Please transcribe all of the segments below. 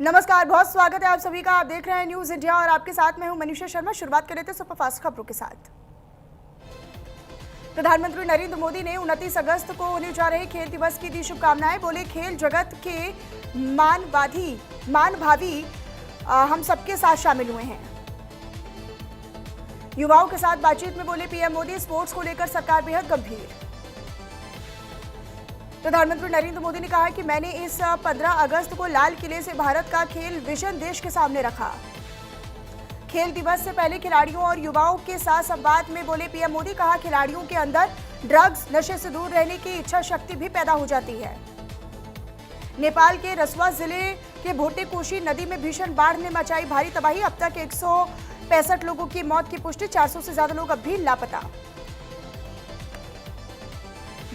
नमस्कार, बहुत स्वागत है आप सभी का। आप देख रहे हैं न्यूज इंडिया और आपके साथ मैं हूं मनीषा शर्मा। शुरुआत कर लेते हैं सुपरफास्ट खबरों के साथ। प्रधानमंत्री नरेंद्र मोदी ने 29 अगस्त को होने जा रहे खेल दिवस की दी शुभकामनाएं। बोले, खेल जगत के मान भावी हम सबके साथ शामिल हुए हैं। युवाओं के साथ बातचीत में बोले पीएम मोदी, स्पोर्ट्स को लेकर सरकार बेहद गंभीर। प्रधानमंत्री नरेंद्र मोदी ने कहा कि मैंने इस 15 अगस्त को लाल किले से भारत का खेल विजन देश के सामने रखा। खेल दिवस से पहले खिलाड़ियों और युवाओं के साथ संवाद में बोले पीएम मोदी, कहा खिलाड़ियों के अंदर ड्रग्स नशे से दूर रहने की इच्छा शक्ति भी पैदा हो जाती है। नेपाल के रसुआ जिले के भोटेकोशी नदी में भीषण बाढ़ ने मचाई भारी तबाही। अब तक 165 लोगों की मौत की पुष्टि, 400 से ज्यादा लोग अब भी लापता।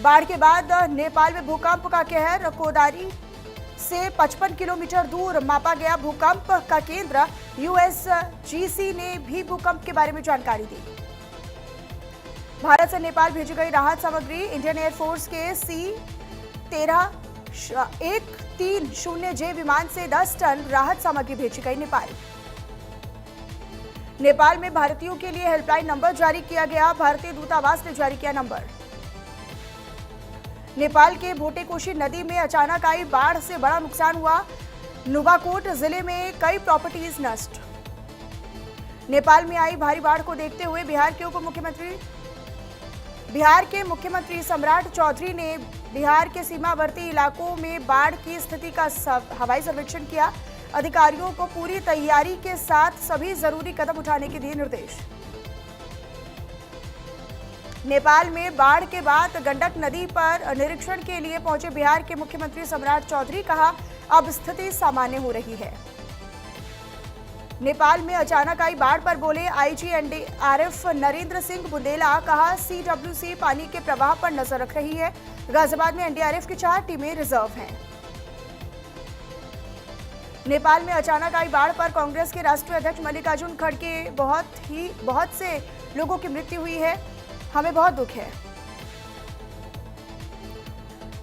बाढ़ के बाद नेपाल में भूकंप का कहर। कोदारी से 55 किलोमीटर दूर मापा गया भूकंप का केंद्र। यूएसजीसी ने भी भूकंप के बारे में जानकारी दी। भारत से नेपाल भेजी गई राहत सामग्री। इंडियन एयरफोर्स के C-130J विमान से 10 टन राहत सामग्री भेजी गई नेपाल। नेपाल में भारतीयों के लिए हेल्पलाइन नंबर जारी किया गया। भारतीय दूतावास ने जारी किया नंबर। नेपाल के भोटेकोशी नदी में अचानक आई बाढ़ से बड़ा नुकसान हुआ। नुवाकोट जिले में कई प्रॉपर्टीज नष्ट। नेपाल में आई भारी बाढ़ को देखते हुए बिहार के मुख्यमंत्री सम्राट चौधरी ने बिहार के सीमावर्ती इलाकों में बाढ़ की स्थिति का हवाई सर्वेक्षण किया। अधिकारियों को पूरी तैयारी के साथ सभी जरूरी कदम उठाने के दिए निर्देश। नेपाल में बाढ़ के बाद गंडक नदी पर निरीक्षण के लिए पहुंचे बिहार के मुख्यमंत्री सम्राट चौधरी, कहा अब स्थिति सामान्य हो रही है। नेपाल में अचानक आई बाढ़ पर बोले आईजी एनडीआरएफ नरेंद्र सिंह बुंदेला, कहा सीडब्ल्यूसी पानी के प्रवाह पर नजर रख रही है। गाजियाबाद में एनडीआरएफ की 4 टीमें रिजर्व हैं। नेपाल में अचानक आई बाढ़ पर कांग्रेस के राष्ट्रीय अध्यक्ष मल्लिकार्जुन खड़गे, बहुत से लोगों की मृत्यु हुई है, हमें बहुत दुख है।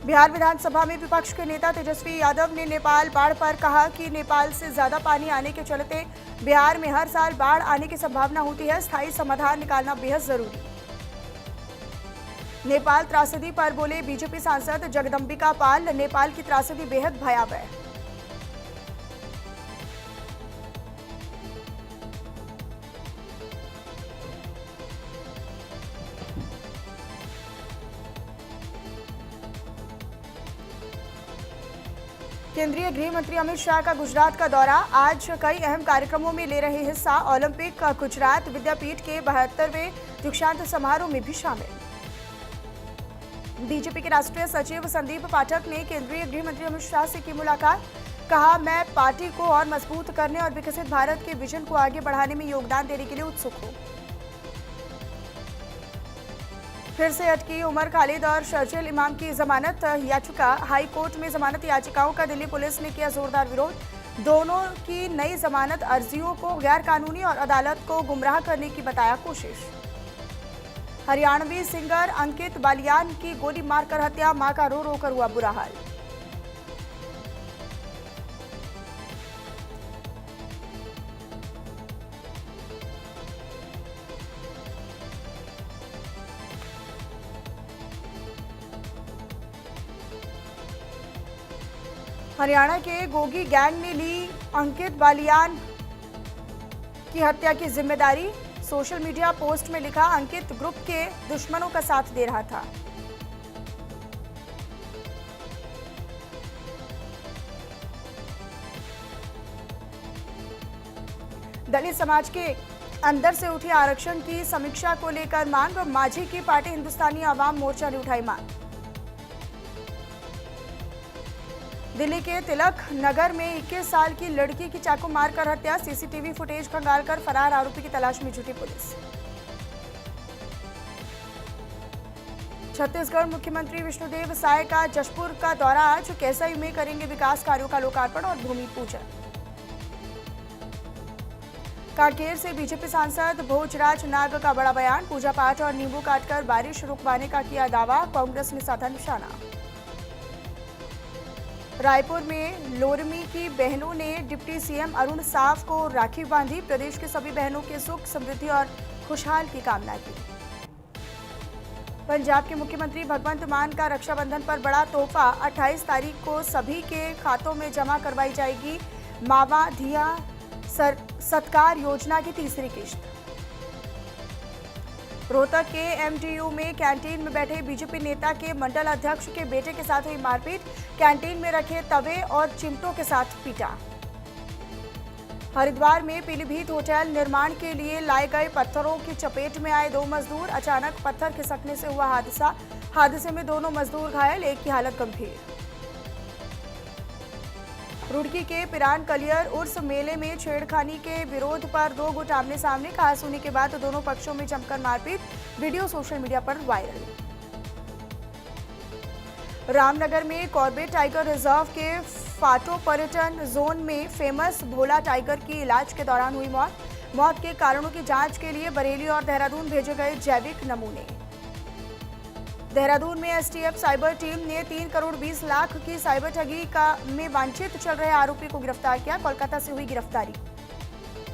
बिहार विधानसभा में विपक्ष के नेता तेजस्वी यादव ने नेपाल बाढ़ पर कहा कि नेपाल से ज्यादा पानी आने के चलते बिहार में हर साल बाढ़ आने की संभावना होती है। स्थायी समाधान निकालना बेहद जरूरी। नेपाल त्रासदी पर बोले बीजेपी सांसद जगदम्बिका पाल, नेपाल की त्रासदी बेहद भयावह है। केंद्रीय गृह मंत्री अमित शाह का गुजरात का दौरा। आज कई अहम कार्यक्रमों में ले रहे हिस्सा। ओलंपिक गुजरात विद्यापीठ के 72वें दीक्षांत समारोह में भी शामिल। बीजेपी के राष्ट्रीय सचिव संदीप पाठक ने केंद्रीय गृह मंत्री अमित शाह से की मुलाकात। कहा, मैं पार्टी को और मजबूत करने और विकसित भारत के विजन को आगे बढ़ाने में योगदान देने के लिए उत्सुक हूं। फिर से अटकी उमर खालिद और शर्जील इमाम की जमानत याचिका। हाई कोर्ट में जमानत याचिकाओं का दिल्ली पुलिस ने किया जोरदार विरोध। दोनों की नई जमानत अर्जियों को गैरकानूनी और अदालत को गुमराह करने की बताया कोशिश। हरियाणवी सिंगर अंकित बालियान की गोली मारकर हत्या, मां का रो रो कर हुआ बुरा हाल। हरियाणा के गोगी गैंग ने ली अंकित बालियान की हत्या की जिम्मेदारी। सोशल मीडिया पोस्ट में लिखा, अंकित ग्रुप के दुश्मनों का साथ दे रहा था। दलित समाज के अंदर से उठी आरक्षण की समीक्षा को लेकर मांग। माझी की पार्टी हिंदुस्तानी आवाम मोर्चा ने उठाई मांग। दिल्ली के तिलक नगर में 21 साल की लड़की की चाकू मारकर हत्या। सीसीटीवी फुटेज खंगालकर फरार आरोपी की तलाश में जुटी पुलिस। छत्तीसगढ़ मुख्यमंत्री विष्णुदेव साय का जशपुर का दौरा। आज कैसाई में करेंगे विकास कार्यों का लोकार्पण और भूमि पूजन। कांकेर से बीजेपी सांसद भोजराज नाग का बड़ा बयान। पूजा पाठ और नींबू काटकर बारिश रुकवाने का किया दावा। कांग्रेस ने साधा निशाना। रायपुर में लोरमी की बहनों ने डिप्टी सीएम अरुण साव को राखी बांधी। प्रदेश की सभी बहनों के सुख, समृद्धि और खुशहाल की कामना की। पंजाब के मुख्यमंत्री भगवंत मान का रक्षाबंधन पर बड़ा तोहफा। 28 तारीख को सभी के खातों में जमा करवाई जाएगी मावा धिया सत्कार योजना की तीसरी किश्त। रोहतक के एमटीयू में कैंटीन में बैठे बीजेपी नेता के मंडल अध्यक्ष के बेटे के साथ हुई मारपीट। कैंटीन में रखे तवे और चिमटों के साथ पीटा। हरिद्वार में पीलीभीत होटल निर्माण के लिए लाए गए पत्थरों की चपेट में आए 2 मजदूर। अचानक पत्थर खिसकने से हुआ हादसा। हादसे में दोनों मजदूर घायल, एक की हालत गंभीर। रुड़की के पिरान कलियर उर्स मेले में छेड़खानी के विरोध पर 2 गुट आमने सामने। कहासुनी के बाद दोनों पक्षों में जमकर मारपीट। वीडियो सोशल मीडिया पर वायरल। रामनगर में कॉर्बेट टाइगर रिजर्व के फाटो पर्यटन जोन में फेमस भोला टाइगर की इलाज के दौरान हुई मौत। मौत के कारणों की जांच के लिए बरेली और देहरादून भेजे गए जैविक नमूने। देहरादून में एसटीएफ साइबर टीम ने 3 करोड़ 20 लाख की साइबर ठगी में वांछित चल रहे आरोपी को गिरफ्तार किया। कोलकाता से हुई गिरफ्तारी।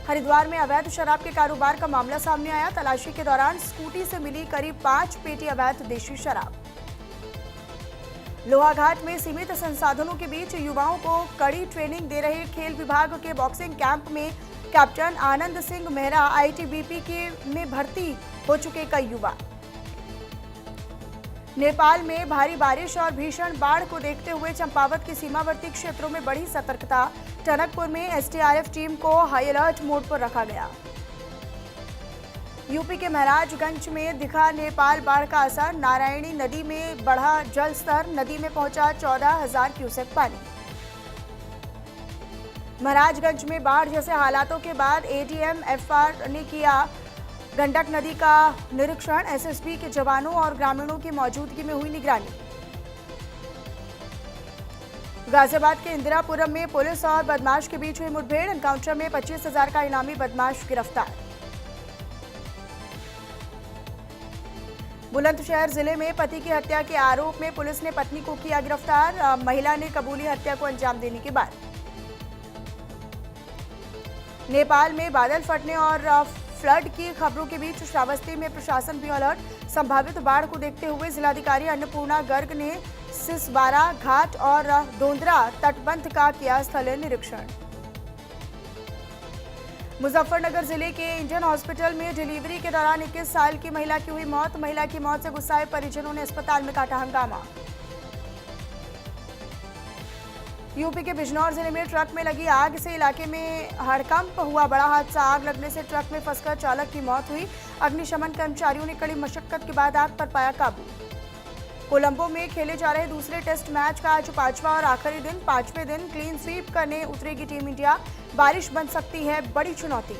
हरिद्वार में अवैध शराब के कारोबार का मामला सामने आया। तलाशी के दौरान स्कूटी से मिली करीब 5 पेटी अवैध देशी शराब। लोहाघाट में सीमित संसाधनों के बीच युवाओं को कड़ी ट्रेनिंग दे रहे खेल विभाग के बॉक्सिंग कैंप में कैप्टन आनंद सिंह मेहरा आईटीबीपी में भर्ती हो चुके कई युवा। नेपाल में भारी बारिश और भीषण बाढ़ को देखते हुए चंपावत के सीमावर्ती क्षेत्रों में बढ़ी सतर्कता। टनकपुर में एसडीआरएफ टीम को हाई अलर्ट मोड पर रखा गया। यूपी के महाराजगंज में दिखा नेपाल बाढ़ का असर। नारायणी नदी में बढ़ा जल स्तर। नदी में पहुंचा 14,000 क्यूसेक पानी। महाराजगंज में बाढ़ जैसे हालातों के बाद एडीएम एफआर ने किया गंडक नदी का निरीक्षण। एसएसबी के जवानों और ग्रामीणों की मौजूदगी में हुई निगरानी। गाजियाबाद के इंदिरापुरम में पुलिस और बदमाश के बीच हुई मुठभेड़। एनकाउंटर में 25,000 का इनामी बदमाश गिरफ्तार। बुलंदशहर जिले में पति की हत्या के आरोप में पुलिस ने पत्नी को किया गिरफ्तार। महिला ने कबूली हत्या को अंजाम देने के बाद। नेपाल में बादल फटने और फ्लड की खबरों के बीच श्रावस्ती में प्रशासन भी अलर्ट। संभावित बाढ़ को देखते हुए जिलाधिकारी अन्नपूर्णा गर्ग ने सिसबारा घाट और दोंदरा तटबंध का किया स्थलीय निरीक्षण। मुजफ्फरनगर जिले के इंडियन हॉस्पिटल में डिलीवरी के दौरान 21 साल की महिला की हुई मौत। महिला की मौत से गुस्साए परिजनों ने अस्पताल में काटा हंगामा। यूपी के बिजनौर जिले में ट्रक में लगी आग से इलाके में हड़कंप हुआ। बड़ा हादसा। आग लगने से ट्रक में फंसकर चालक की मौत हुई। अग्निशमन कर्मचारियों ने कड़ी मशक्कत के बाद आग पर पाया काबू। कोलंबो में खेले जा रहे दूसरे टेस्ट मैच का आज 5वां और आखिरी दिन। 5वें दिन क्लीन स्वीप करने उतरेगी टीम इंडिया। बारिश बन सकती है बड़ी चुनौती।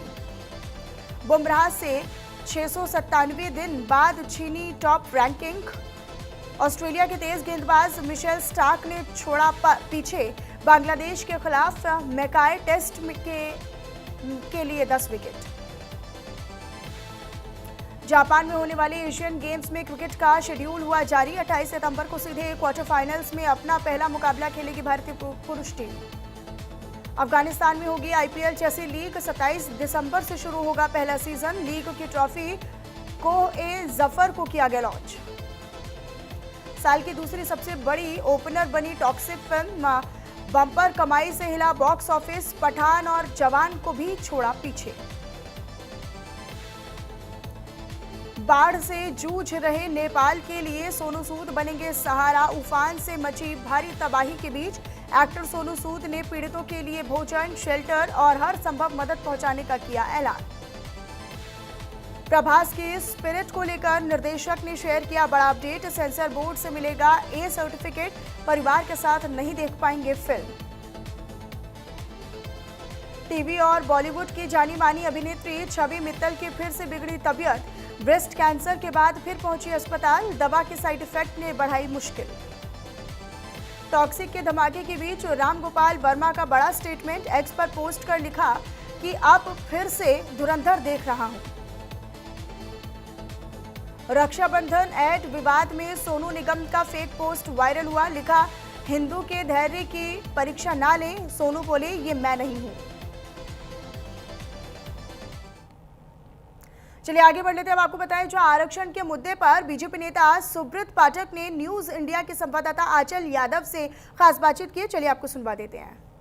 बुमराह से 697 दिन बाद छीनी टॉप रैंकिंग। ऑस्ट्रेलिया के तेज गेंदबाज मिशेल स्टार्क ने छोड़ा पीछे बांग्लादेश के खिलाफ मैकाई टेस्ट के लिए 10 विकेट। जापान में होने वाले एशियन गेम्स में क्रिकेट का शेड्यूल हुआ जारी। 28 सितंबर को सीधे क्वार्टर फाइनल्स में अपना पहला मुकाबला खेलेगी भारतीय पुरुष टीम। अफगानिस्तान में होगी आईपीएल चेसी लीग। 27 दिसंबर से शुरू होगा पहला सीजन। लीग की ट्रॉफी को-ए-जफर को किया गया लॉन्च। साल की दूसरी सबसे बड़ी ओपनर बनी टॉक्सिक फिल्म। बम्पर कमाई से हिला बॉक्स ऑफिस। पठान और जवान को भी छोड़ा पीछे। बाढ़ से जूझ रहे नेपाल के लिए सोनू सूद बनेंगे सहारा। उफान से मची भारी तबाही के बीच एक्टर सोनू सूद ने पीड़ितों के लिए भोजन, शेल्टर और हर संभव मदद पहुंचाने का किया ऐलान। प्रभास के स्पिरिट को लेकर निर्देशक ने शेयर किया बड़ा अपडेट। सेंसर बोर्ड से मिलेगा ए सर्टिफिकेट। परिवार के साथ नहीं देख पाएंगे फिल्म। टीवी और बॉलीवुड की जानी मानी अभिनेत्री छवि मित्तल की फिर से बिगड़ी तबीयत। ब्रेस्ट कैंसर के बाद फिर पहुंची अस्पताल। दवा के साइड इफेक्ट ने बढ़ाई मुश्किल। टॉक्सिक के धमाके के बीच रामगोपाल वर्मा का बड़ा स्टेटमेंट। एक्स पर पोस्ट कर लिखा कि अब फिर से धुरंधर देख रहा हूं। रक्षाबंधन ऐड विवाद में सोनू निगम का फेक पोस्ट वायरल हुआ। लिखा हिंदू के धैर्य की परीक्षा ना लें, सोनू बोले ये मैं नहीं हूं। चलिए आगे बढ़ लेते हैं। अब आपको बताएं, जो आरक्षण के मुद्दे पर बीजेपी नेता सुब्रत पाठक ने न्यूज इंडिया के संवाददाता आंचल यादव से खास बातचीत की। चलिए आपको सुनवा देते हैं।